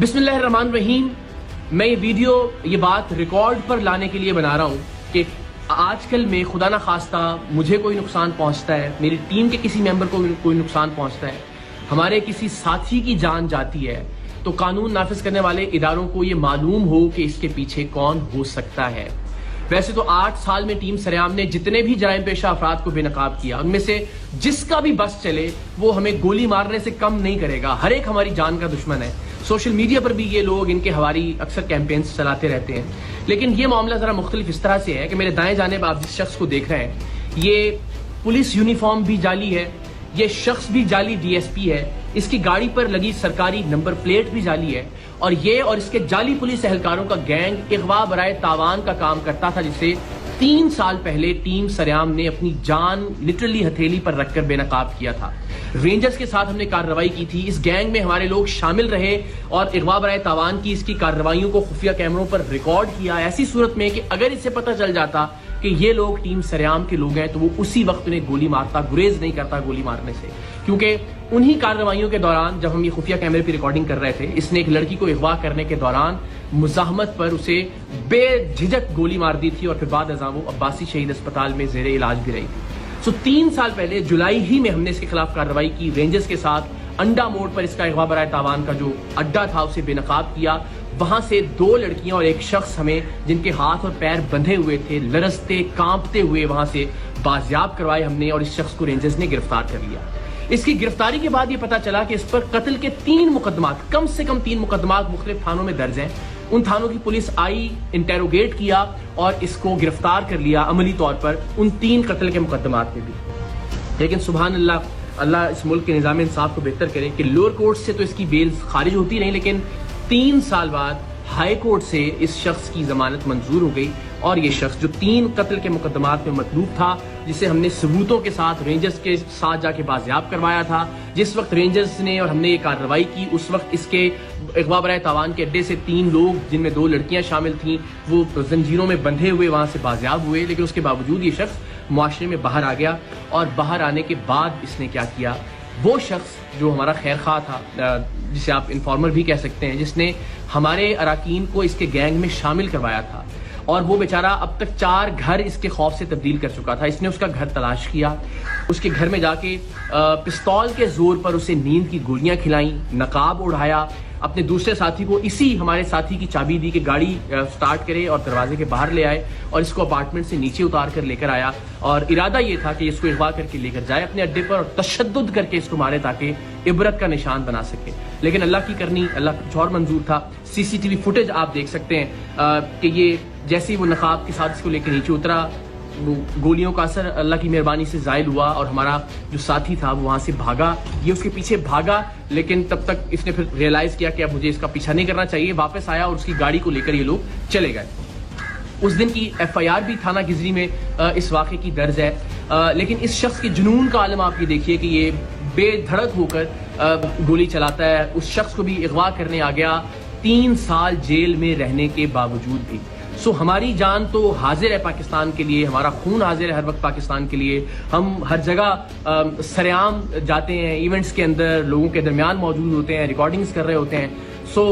बिस्मिल्लाहिर्रहमानिर्रहीम। मैं ये वीडियो ये बात रिकॉर्ड पर लाने के लिए बना रहा हूँ कि आजकल में खुदा ना खास्ता मुझे कोई नुकसान पहुँचता है, मेरी टीम के किसी मेंबर को कोई नुकसान पहुँचता है, हमारे किसी साथी की जान जाती है, तो कानून नाफिज करने वाले इदारों को ये मालूम हो कि इसके पीछे कौन हो सकता है। वैसे तो 8 साल में टीम सरेआम ने जितने भी जराइम पेशा अफराद को बेनकाब किया, उनमें से जिसका भी बस चले वो हमें गोली मारने से कम नहीं करेगा। हर एक हमारी जान का दुश्मन है। सोशल मीडिया पर भी ये लोग इनके हवारी अक्सर कैंपेन्स चलाते रहते हैं। लेकिन ये मामला जरा मुख्तलिफ इस तरह से है कि मेरे दाएं जानिब आप जिस शख्स को देख रहे हैं, ये पुलिस यूनिफॉर्म भी जाली है, ये शख्स भी जाली डीएसपी है, इसकी गाड़ी पर लगी सरकारी नंबर प्लेट भी जाली है, और ये और इसके जाली पुलिस एहलकारों का गैंग इगवा बराए तावान का काम करता था, जिसे 3 साल पहले टीम सरेआम ने अपनी जान लिटरली हथेली पर रखकर बेनकाब किया था। रेंजर्स के साथ हमने कार्रवाई की थी, इस गैंग में हमारे लोग शामिल रहे और इगवा बराए तावान की इसकी कार्रवाइयों को खुफिया कैमरों पर रिकॉर्ड किया। ऐसी सूरत में कि अगर इसे पता चल जाता कि ये लोग टीम सरेआम के लोग हैं तो वो उसी वक्त उन्हें गोली मारता, गुरेज नहीं करता गोली मारने से। क्योंकि उन्हीं कार्रवाइयों के दौरान जब हम ये खुफिया कैमरे पर रिकॉर्डिंग कर रहे थे, इसने एक लड़की को अगवा करने के दौरान मुजाहमत पर उसे बेझिझक गोली मार दी थी और फिर बाद अज़ां वो अब्बासी शहीद अस्पताल में ज़ेरे इलाज भी रही थी। 3 साल पहले जुलाई ही में हमने इसके खिलाफ कार्रवाई की। रेंजर्स के साथ अंडा मोड़ पर इसका अगवा बराए तावान का जो अड्डा था उसे बेनकाब किया। वहां से 2 लड़कियां और एक शख्स हमें, जिनके हाथ और पैर बंधे हुए थे, लरजते कांपते हुए वहां से बाजियाब करवाए हमने, और इस शख्स को रेंजर्स ने गिरफ्तार कर लिया। इसकी गिरफ्तारी के बाद ये पता चला कि इस पर कत्ल के 3 मुकदमात, कम से कम 3 मुकदमात मुख्तलिफ थानों में दर्ज हैं। उन थानों की पुलिस आई, इंटेरोगेट किया और इसको गिरफ्तार कर लिया अमली तौर पर उन 3 कत्ल के मुकदमात में भी। लेकिन सुभान अल्लाह, अल्लाह इस मुल्क के निज़ाम इंसाफ को बेहतर करे कि लोअर कोर्ट से तो इसकी बेल खारिज होती नहीं, लेकिन 3 साल बाद हाई कोर्ट से इस शख्स की जमानत मंजूर हो गई। और ये शख्स जो 3 कत्ल के मुकदमात में मतलूब था, जिसे हमने सबूतों के साथ रेंजर्स के साथ जाके बाजियाब करवाया था, जिस वक्त रेंजर्स ने और हमने ये कार्रवाई की उस वक्त इसके अगवा बराए तावान के अड्डे से 3 लोग, जिनमें 2 लड़कियां शामिल थीं, वो जंजीरों में बंधे हुए वहां से बाजियाब हुए। लेकिन उसके बावजूद ये शख्स मुआशरे में बाहर आ गया, और बाहर आने के बाद इसने क्या किया, वो शख्स जो हमारा खैर खा था, जिसे आप इन्फॉर्मर भी कह सकते हैं, जिसने हमारे अराकीन को इसके गैंग में शामिल करवाया था, और वो बेचारा अब तक 4 घर इसके खौफ से तब्दील कर चुका था। इसने उसका घर तलाश किया, उसके घर में जाके पिस्तौल के जोर पर उसे नींद की गोलियां खिलाई, नकाब उड़ाया, अपने दूसरे साथी को इसी हमारे साथी की चाबी दी कि गाड़ी स्टार्ट करे और दरवाजे के बाहर ले आए, और इसको अपार्टमेंट से नीचे उतार कर लेकर आया। और इरादा ये था कि इसको अगवा करके लेकर जाए अपने अड्डे पर और तशद्दुद करके इसको मारे ताकि इबरत का निशान बना सके। लेकिन अल्लाह की करनी, अल्लाह कुछ और मंजूर था। सीसीटीवी फुटेज आप देख सकते हैं कि ये जैसे ही वो नकाब के साथ इसको लेकर नीचे उतरा, वो गोलियों का असर अल्लाह की मेहरबानी से ज़ायल हुआ, और हमारा जो साथी था वो वहाँ से भागा, ये उसके पीछे भागा। लेकिन तब तक इसने फिर रियलाइज़ किया कि अब मुझे इसका पीछा नहीं करना चाहिए, वापस आया और उसकी गाड़ी को लेकर ये लोग चले गए। उस दिन की FIR भी थाना गिजरी में इस वाक़े की दर्ज है। लेकिन इस शख्स के जुनून का आलम आप ये देखिए कि ये बेधड़क होकर गोली चलाता है। उस शख्स को भी अगवा करने आ गया 3 साल जेल में रहने के बावजूद भी। सो हमारी जान तो हाजिर है पाकिस्तान के लिए, हमारा खून हाजिर है हर वक्त पाकिस्तान के लिए। हम हर जगह सरेआम जाते हैं, इवेंट्स के अंदर लोगों के दरमियान मौजूद होते हैं, रिकॉर्डिंग्स कर रहे होते हैं। सो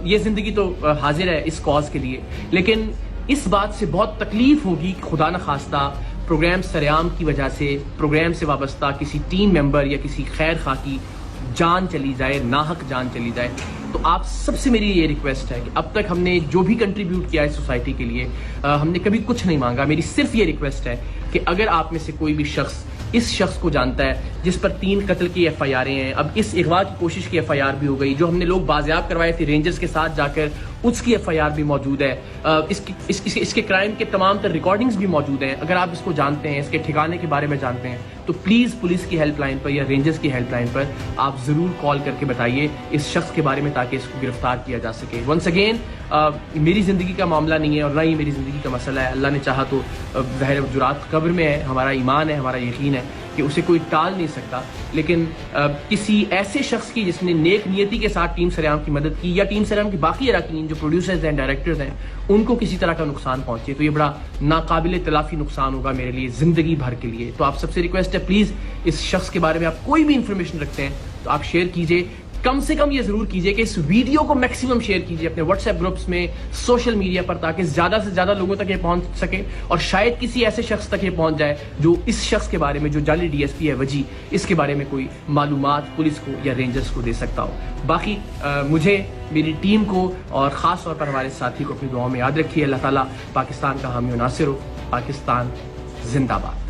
ये ज़िंदगी तो हाजिर है इस कॉज के लिए। लेकिन इस बात से बहुत तकलीफ होगी कि खुदा न खास्ता प्रोग्राम सरेआम की वजह से, प्रोग्राम से वाबस्ता किसी टीम मेंबर या किसी खैर खा की जान चली जाए, नाहक जान चली जाए। तो आप सबसे मेरी ये रिक्वेस्ट है कि अब तक हमने जो भी कंट्रीब्यूट किया है सोसाइटी के लिए, हमने कभी कुछ नहीं मांगा। मेरी सिर्फ ये रिक्वेस्ट है कि अगर आप में से कोई भी शख्स इस शख्स को जानता है जिस पर 3 कत्ल की FIR हैं, अब इस अगवा की कोशिश की FIR भी हो गई, जो हमने लोग बाजियाब करवाए थे रेंजर्स के साथ जाकर, उसकी FIR भी मौजूद है, इसके क्राइम के तमाम तर रिकॉर्डिंग्स भी मौजूद हैं। अगर आप इसको जानते हैं, इसके ठिकाने के बारे में जानते हैं, तो प्लीज़ पुलिस की हेल्पलाइन पर या रेंजर्स की हेल्पलाइन पर आप ज़रूर कॉल करके बताइए इस शख्स के बारे में, ताकि इसको गिरफ्तार किया जा सके। वंस अगेन, मेरी ज़िंदगी का मामला नहीं है और ना ही मेरी ज़िंदगी का मसला है। अल्लाह ने चाहा तो ज़ाहिर जुरात कब्र में है, हमारा ईमान है, हमारा यकीन है कि उसे कोई टाल नहीं सकता। लेकिन किसी ऐसे शख्स की जिसने नेक नियति के साथ टीम सरेआम की मदद की, या टीम सरेआम की बाकी अराकीन जो प्रोड्यूसर्स हैं, डायरेक्टर्स हैं, उनको किसी तरह का नुकसान पहुंचे, तो ये बड़ा नाकाबिल तलाफी नुकसान होगा मेरे लिए ज़िंदगी भर के लिए। तो आप सबसे रिक्वेस्ट है, प्लीज़ इस शख्स के बारे में आप कोई भी इंफॉर्मेशन रखते हैं तो आप शेयर कीजिए। کم سے کم یہ ضرور کیجئے کہ اس ویڈیو کو میکسیمم شیئر کیجئے اپنے واٹس ایپ گروپس میں, سوشل میڈیا پر, تاکہ زیادہ سے زیادہ لوگوں تک یہ پہنچ سکے, اور شاید کسی ایسے شخص تک یہ پہنچ جائے جو اس شخص کے بارے میں, جو جعلی ڈی ایس پی ہے وجی, اس کے بارے میں کوئی معلومات پولیس کو یا رینجرز کو دے سکتا ہو. باقی مجھے, میری ٹیم کو اور خاص طور پر ہمارے ساتھی کو اپنی دعاؤں میں یاد رکھیے. اللہ تعالیٰ پاکستان کا حامی و ناصر ہو. پاکستان زندہ باد.